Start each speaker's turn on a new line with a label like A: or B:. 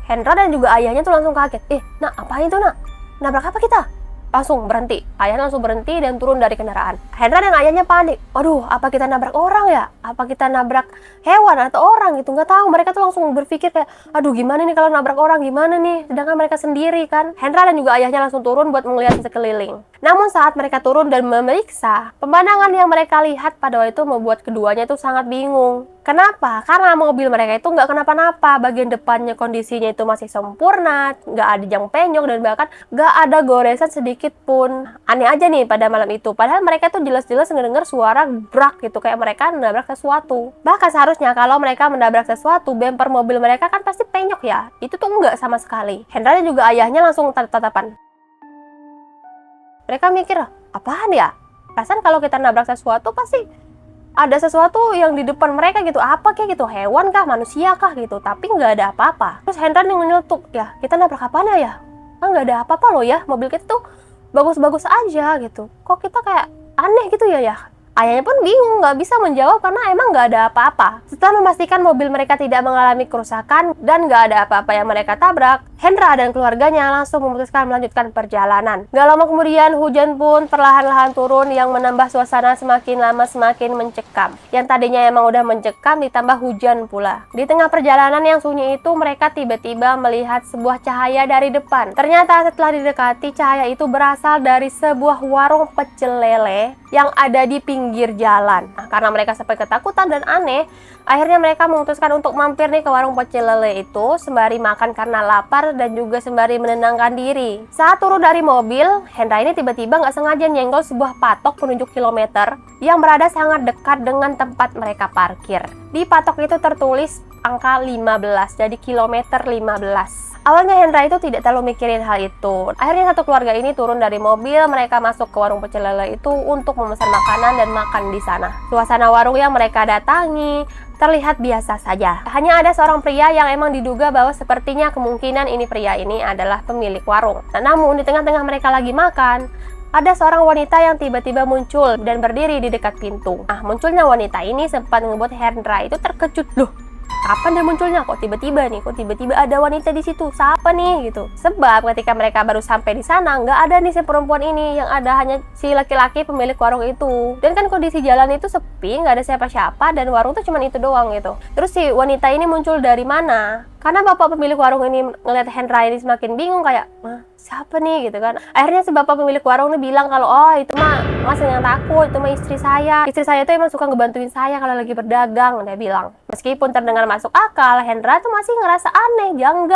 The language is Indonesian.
A: Hendra dan juga ayahnya tuh langsung kaget. Nak, apain tuh nak? Nabrak apa kita? Langsung berhenti. Ayahnya langsung berhenti dan turun dari kendaraan. Hendra dan ayahnya panik. Aduh, apa kita nabrak orang ya? Apa kita nabrak hewan atau orang gitu? Nggak tahu. Mereka tuh langsung berpikir kayak, aduh gimana nih kalau nabrak orang, gimana nih? Sedangkan mereka sendiri kan. Hendra dan juga ayahnya langsung turun buat melihat sekeliling. Namun saat mereka turun dan memeriksa, pemandangan yang mereka lihat pada waktu itu membuat keduanya itu sangat bingung. Kenapa? Karena mobil mereka itu nggak kenapa-napa. Bagian depannya kondisinya itu masih sempurna, nggak ada yang penyok dan bahkan nggak ada goresan sedikit pun. Aneh aja nih pada malam itu. Padahal mereka tuh jelas-jelas ngedenger suara brak gitu, kayak mereka menabrak sesuatu. Bahkan seharusnya kalau mereka menabrak sesuatu, bemper mobil mereka kan pasti penyok ya. Itu tuh nggak sama sekali. Hendra dan juga ayahnya langsung tatap-tatapan. Mereka mikir, apaan ya? Perasaan kalau kita nabrak sesuatu pasti ada sesuatu yang di depan mereka gitu. Apa kayak gitu? Hewan kah? Manusia kah gitu? Tapi nggak ada apa-apa. Terus Hendra yang nyeletuk, ya kita nabrak apaan ya? Kan nggak ada apa-apa loh ya. Mobil kita tuh bagus-bagus aja gitu. Kok kita kayak aneh gitu ya? Ayahnya pun bingung, nggak bisa menjawab karena emang nggak ada apa-apa. Setelah memastikan mobil mereka tidak mengalami kerusakan dan nggak ada apa-apa yang mereka tabrak, Hendra dan keluarganya langsung memutuskan melanjutkan perjalanan. Gak lama kemudian hujan pun perlahan-lahan turun yang menambah suasana semakin lama semakin mencekam. Yang tadinya emang udah mencekam ditambah hujan pula. Di tengah perjalanan yang sunyi itu mereka tiba-tiba melihat sebuah cahaya dari depan. Ternyata setelah didekati cahaya itu berasal dari sebuah warung pecel lele yang ada di pinggir jalan. Nah, karena mereka sampai ketakutan dan aneh, akhirnya mereka memutuskan untuk mampir nih ke warung pecel lele itu sembari makan karena lapar dan juga sembari menenangkan diri. Saat turun dari mobil, Hendra ini tiba-tiba nggak sengaja nyenggol sebuah patok penunjuk kilometer yang berada sangat dekat dengan tempat mereka parkir. Di patok itu tertulis angka 15, jadi kilometer 15. Awalnya Hendra itu tidak terlalu mikirin hal itu. Akhirnya satu keluarga ini turun dari mobil, mereka masuk ke warung pecel lele itu untuk memesan makanan dan makan di sana. Suasana warung yang mereka datangi terlihat biasa saja. Hanya ada seorang pria yang emang diduga bahwa sepertinya kemungkinan ini pria ini adalah pemilik warung. Nah, namun di tengah-tengah mereka lagi makan, ada seorang wanita yang tiba-tiba muncul dan berdiri di dekat pintu. Nah, munculnya wanita ini sempat membuat Hendra itu terkejut. Loh, kapan dia munculnya? Kok tiba-tiba nih? Kok tiba-tiba ada wanita di situ? Siapa nih? Gitu. Sebab ketika mereka baru sampai di sana, nggak ada nih si perempuan ini. Yang ada hanya si laki-laki pemilik warung itu. Dan kan kondisi jalan itu sepi, nggak ada siapa-siapa, dan warung tuh cuma itu doang gitu. Terus si wanita ini muncul dari mana? Karena bapak pemilik warung ini ngeliat Hendra ini semakin bingung kayak, siapa nih gitu kan. Akhirnya si bapak pemilik warung ini bilang kalau, oh itu mah mas yang takut, itu mah istri saya. Istri saya tuh emang suka ngebantuin saya kalau lagi berdagang, dia bilang. Meskipun terdengar masuk akal, Hendra tuh masih ngerasa aneh, janggal.